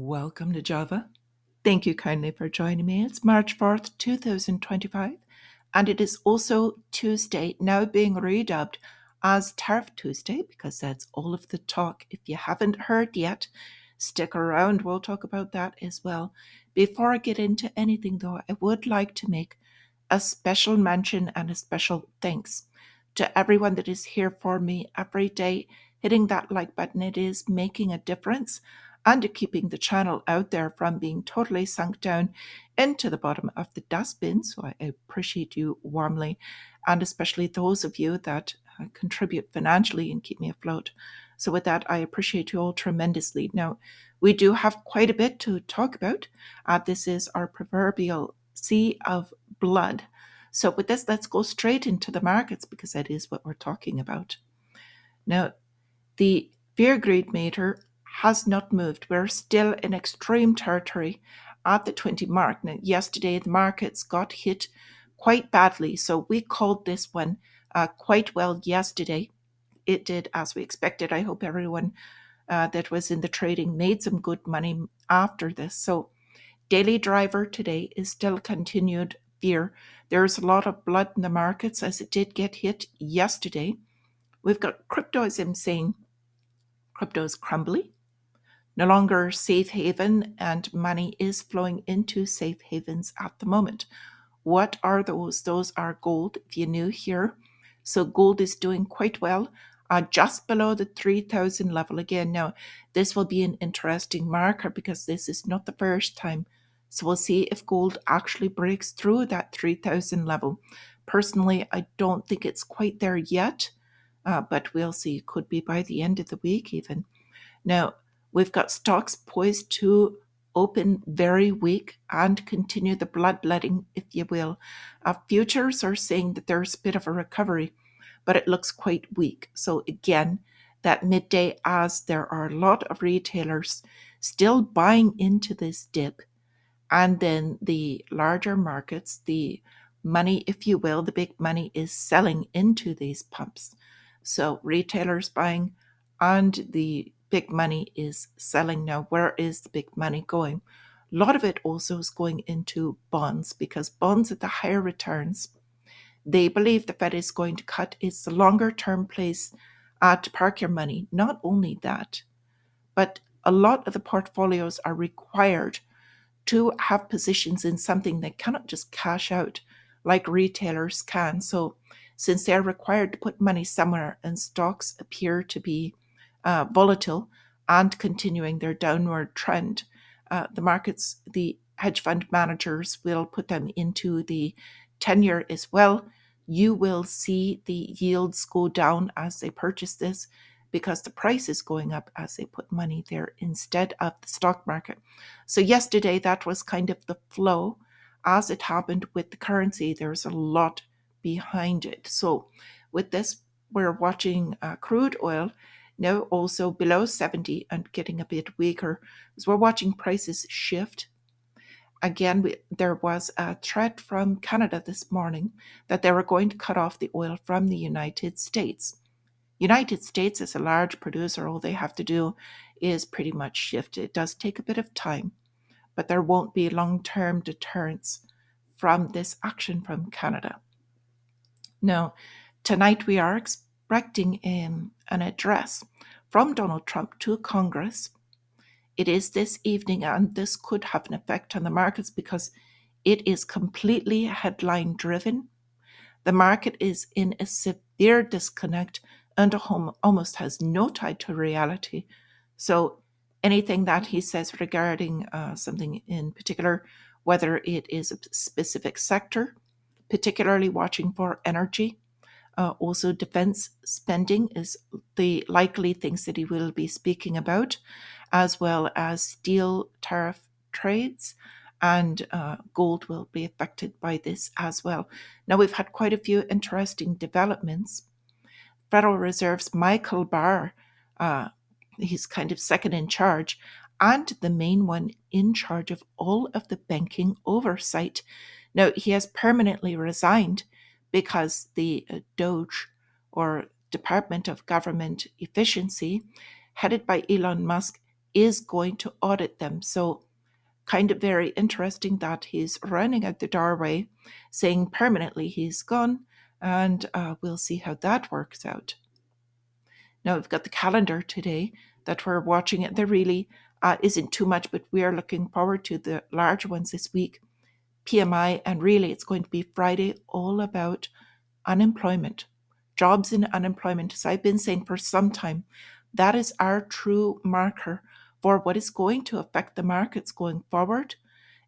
Welcome to Java. Thank you kindly for joining me. It's March 4th, 2025, and it is also Tuesday, now being redubbed as Tariff Tuesday because that's all of the talk. If you haven't heard yet, stick around. We'll talk about that as well. Before I get into anything, though, I would like to make a special mention and a special thanks to everyone that is here for me every day. Hitting that like button, it is making a difference and to keeping the channel out there from being totally sunk down into the bottom of the dustbin. So I appreciate you warmly, and especially those of you that contribute financially and keep me afloat. So with that, I appreciate you all tremendously. Now, we do have quite a bit to talk about. This is our proverbial sea of blood. So with this, let's go straight into the markets because that is what we're talking about. Now, the fear greed meter has not moved. We're still in extreme territory at the 20 mark. Now, yesterday, the markets got hit quite badly. So we called this one quite well yesterday. It did as we expected. I hope everyone that was in the trading made some good money after this. So daily driver today is still continued fear. There's a lot of blood in the markets as it did get hit yesterday. We've got cryptoism saying crypto is crumbly, no longer safe haven, and money is flowing into safe havens at the moment. What are those? Those are gold, if you're new here. So gold is doing quite well, just below the 3,000 level again. Now, this will be an interesting marker because this is not the first time. So we'll see if gold actually breaks through that 3,000 level. Personally, I don't think it's quite there yet, but we'll see. It could be by the end of the week even. Now, we've got stocks poised to open very weak and continue the bloodletting, if you will. Futures are saying that there's a bit of a recovery, but it looks quite weak. So again, that midday, as there are a lot of retailers still buying into this dip, and then the larger markets, the money, if you will, the big money is selling into these pumps. So retailers buying and the big money is selling. Now, where is the big money going? A lot of it also is going into bonds because bonds at the higher returns, they believe the Fed is going to cut. It's the longer term place to park your money. Not only that, but a lot of the portfolios are required to have positions in something they cannot just cash out like retailers can. So since they're required to put money somewhere and stocks appear to be volatile and continuing their downward trend, the markets, the hedge fund managers will put them into the 10-year as well. You will see the yields go down as they purchase this because the price is going up as they put money there instead of the stock market. So yesterday, that was kind of the flow as it happened with the currency. There's a lot behind it. So with this, we're watching crude oil now also below 70 and getting a bit weaker as we're watching prices shift. Again, there was a threat from Canada this morning that they were going to cut off the oil from the United States. United States is a large producer. All they have to do is pretty much shift. It does take a bit of time, but there won't be long-term deterrence from this action from Canada. Now, tonight we are expecting an address from Donald Trump to Congress. It is this evening, and this could have an effect on the markets because it is completely headline driven. The market is in a severe disconnect and almost has no tie to reality. So anything that he says regarding something in particular, whether it is a specific sector, particularly watching for energy, also defense spending is the likely things that he will be speaking about, as well as steel tariff trades, and gold will be affected by this as well. Now, we've had quite a few interesting developments. Federal Reserve's Michael Barr, he's kind of second in charge, and the main one in charge of all of the banking oversight. Now, he has permanently resigned because the DOGE, or Department of Government Efficiency, headed by Elon Musk, is going to audit them. So kind of very interesting that he's running out the doorway, saying permanently he's gone, and we'll see how that works out. Now we've got the calendar today that we're watching it. There really isn't too much, but we're looking forward to the large ones this week. PMI, and really it's going to be Friday all about unemployment, jobs and unemployment. As I've been saying for some time, that is our true marker for what is going to affect the markets going forward.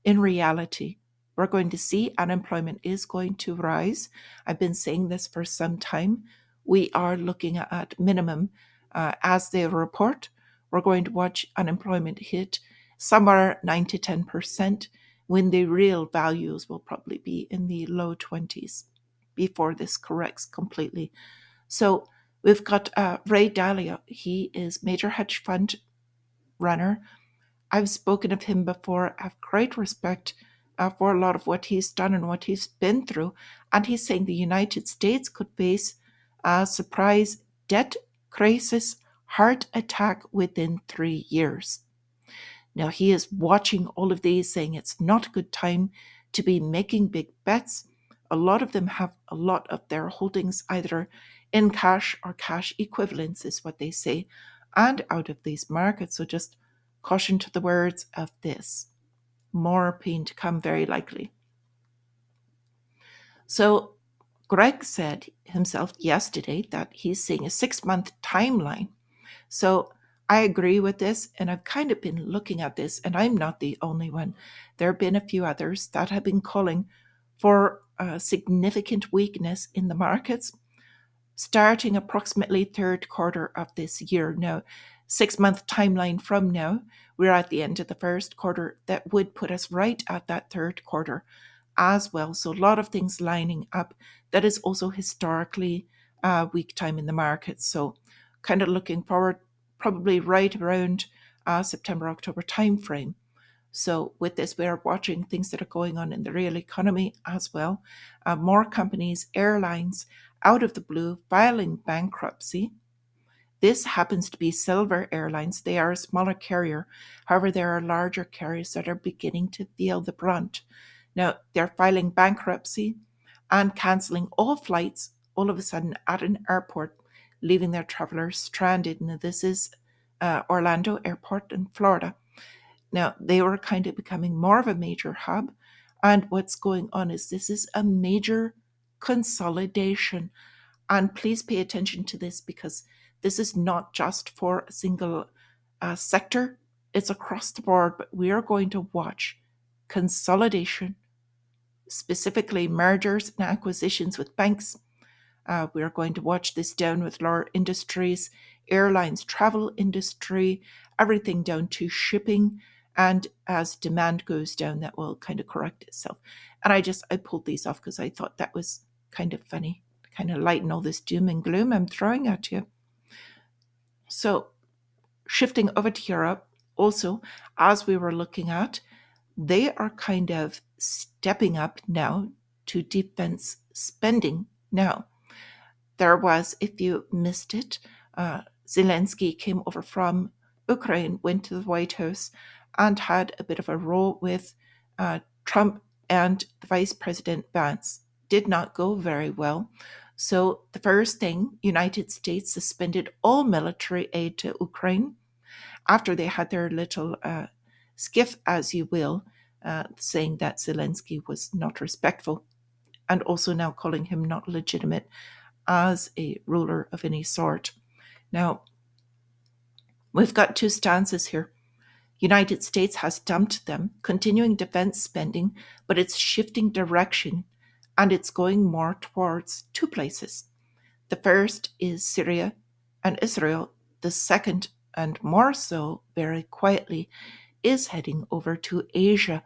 In reality, we're going to see unemployment is going to rise. I've been saying this for some time. We are looking at minimum as they report. We're going to watch unemployment hit somewhere 9 to 10%, when the real values will probably be in the low 20s before this corrects completely. So we've got Ray Dalio. He is major hedge fund runner. I've spoken of him before. I have great respect for a lot of what he's done and what he's been through. And he's saying the United States could face a surprise debt crisis, heart attack within 3 years. Now, he is watching all of these, saying it's not a good time to be making big bets. A lot of them have a lot of their holdings either in cash or cash equivalents, is what they say, and out of these markets. So just caution to the words of this. More pain to come, very likely. So Greg said himself yesterday that he's seeing a 6-month timeline. So I agree with this, and I've kind of been looking at this, and I'm not the only one. There have been a few others that have been calling for a significant weakness in the markets, starting approximately third quarter of this year. Now, 6-month timeline from now, we're at the end of the first quarter. That would put us right at that third quarter as well. So a lot of things lining up. That is also historically a weak time in the market. So kind of looking forward, probably right around September, October timeframe. So with this, we're watching things that are going on in the real economy as well. More companies, airlines, out of the blue, filing bankruptcy. This happens to be Silver Airlines. They are a smaller carrier. However, there are larger carriers that are beginning to feel the brunt. Now, they're filing bankruptcy and cancelling all flights all of a sudden at an airport, leaving their travelers stranded. Now, this is Orlando Airport in Florida. Now, they were kind of becoming more of a major hub. And what's going on is this is a major consolidation. And please pay attention to this, because this is not just for a single sector, it's across the board. But we are going to watch consolidation, specifically mergers and acquisitions with banks. We are going to watch this down with lower industries, airlines, travel industry, everything down to shipping. And as demand goes down, that will kind of correct itself. And I pulled these off because I thought that was kind of funny, kind of lighten all this doom and gloom I'm throwing at you. So shifting over to Europe, also, as we were looking at, they are kind of stepping up now to defense spending now. There was, if you missed it, Zelensky came over from Ukraine, went to the White House, and had a bit of a row with Trump and the Vice President Vance. Did not go very well. So the first thing, United States suspended all military aid to Ukraine after they had their little skiff, as you will, saying that Zelensky was not respectful, and also now calling him not legitimate as a ruler of any sort. Now, we've got two stances here. United States has dumped them, continuing defense spending, but it's shifting direction, and it's going more towards two places. The first is Syria and Israel. The second, and more so very quietly, is heading over to Asia.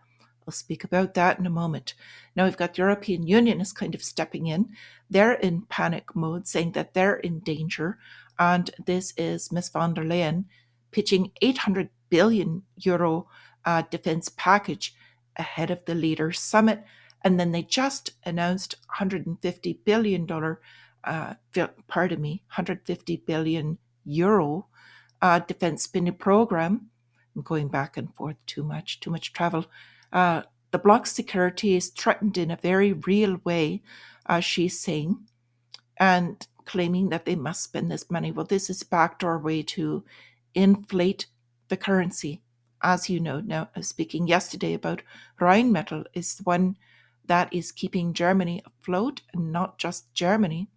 I'll speak about that in a moment. Now we've got the European Union is kind of stepping in. They're in panic mode, saying that they're in danger. And this is Ms. von der Leyen pitching €800 billion defense package ahead of the leaders' summit. And then they just announced $150 billion, €150 billion defense spending program. going back and forth too much travel. Uh, the bloc's security is threatened in a very real way, she's saying, and claiming that they must spend this money. Well, this is a backdoor way to inflate the currency. As you know, now speaking yesterday about Rheinmetall is the one that is keeping Germany afloat, and not just Germany,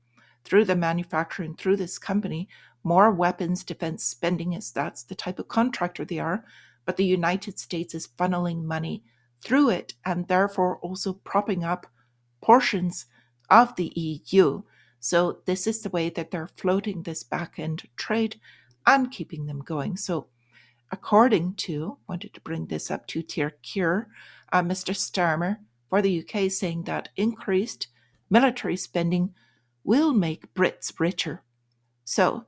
through the manufacturing, through this company, more weapons defense spending, as that's the type of contractor they are. But the United States is funneling money through it and therefore also propping up portions of the EU. So this is the way that they're floating this back end trade and keeping them going. So according to, wanted to bring this up to Tier Cure, Mr. Starmer for the UK, saying that increased military spending will make Brits richer. So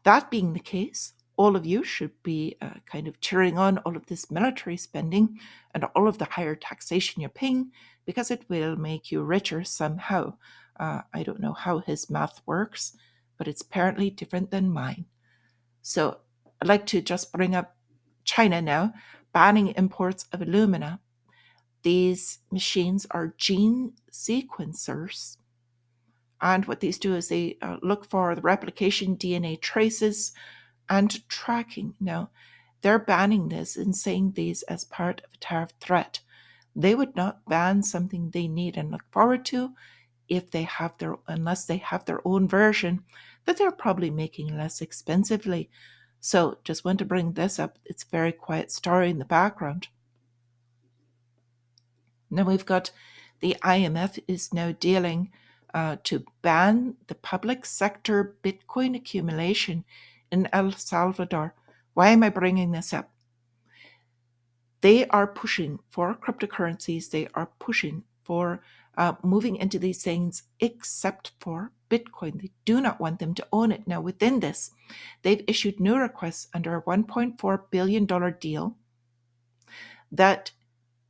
that being the case, all of you should be kind of cheering on all of this military spending and all of the higher taxation you're paying, because it will make you richer somehow. I don't know how his math works, but it's apparently different than mine. So I'd like to just bring up China now, banning imports of alumina. These machines are gene sequencers. And what these do is they look for the replication DNA traces and tracking. Now, they're banning this and saying these as part of a tariff threat. They would not ban something they need and look forward to if they have unless they have their own version that they're probably making less expensively. So just want to bring this up. It's a very quiet story in the background. Now we've got the IMF is now dealing to ban the public sector Bitcoin accumulation in El Salvador. Why am I bringing this up? They are pushing for cryptocurrencies. They are pushing for moving into these things, except for Bitcoin. They do not want them to own it. Now, within this, they've issued new requests under a $1.4 billion deal that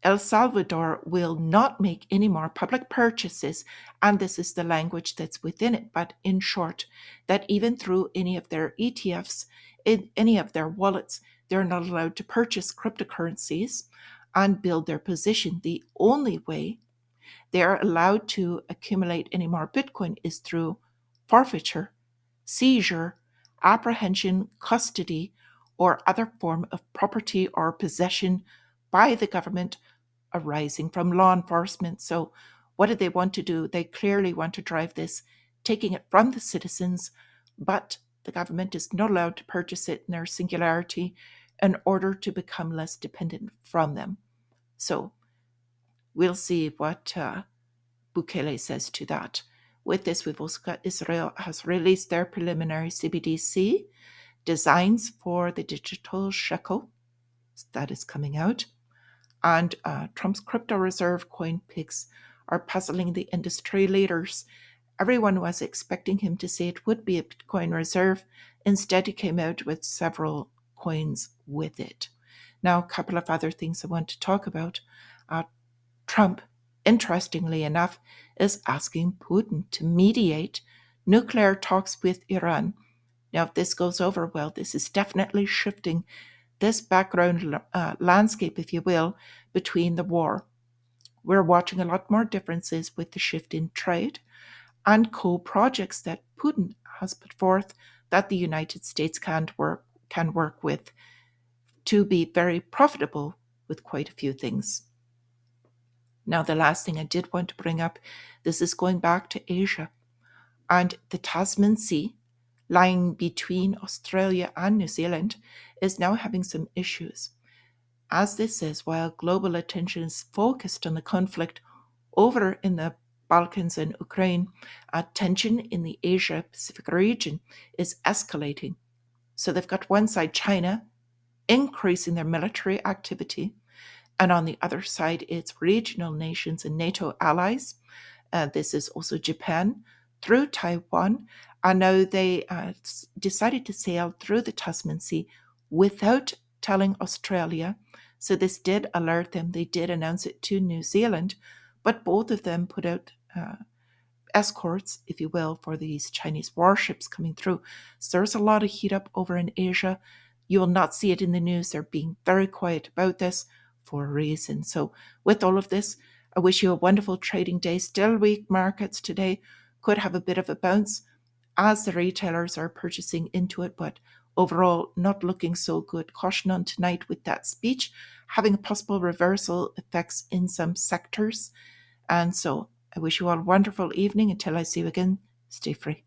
El Salvador will not make any more public purchases, and this is the language that's within it. But in short, that even through any of their ETFs, in any of their wallets, they're not allowed to purchase cryptocurrencies and build their position. The only way they're allowed to accumulate any more Bitcoin is through forfeiture, seizure, apprehension, custody, or other form of property or possession by the government arising from law enforcement. So, what do they want to do? They clearly want to drive this, taking it from the citizens, but the government is not allowed to purchase it in their singularity in order to become less dependent from them. So, we'll see what Bukele says to that. With this, we've also got Israel has released their preliminary CBDC designs for the digital shekel. That is coming out. And Trump's crypto reserve coin picks are puzzling the industry leaders. Everyone was expecting him to say it would be a Bitcoin reserve. Instead, he came out with several coins with it. Now, a couple of other things I want to talk about. Trump, interestingly enough, is asking Putin to mediate nuclear talks with Iran. Now, if this goes over well, this is definitely shifting this background landscape, if you will, between the war. We're watching a lot more differences with the shift in trade and co-projects that Putin has put forth that the United States can work with to be very profitable with quite a few things. Now, the last thing I did want to bring up, this is going back to Asia and the Tasman Sea, lying between Australia and New Zealand, is now having some issues. As this is, while global attention is focused on the conflict over in the Balkans and Ukraine, tension in the Asia-Pacific region is escalating. So they've got one side, China, increasing their military activity, and on the other side, it's regional nations and NATO allies. This is also Japan through Taiwan. And now they decided to sail through the Tasman Sea without telling Australia. So this did alert them. They did announce it to New Zealand, but both of them put out escorts, if you will, for these Chinese warships coming through. So there's a lot of heat up over in Asia. You will not see it in the news. They're being very quiet about this for a reason. So with all of this, I wish you a wonderful trading day. Still weak markets today, could have a bit of a bounce as the retailers are purchasing into it, but overall not looking so good. Caution on tonight with that speech having a possible reversal effects in some sectors. And so I wish you all a wonderful evening. Until I see you again, stay free.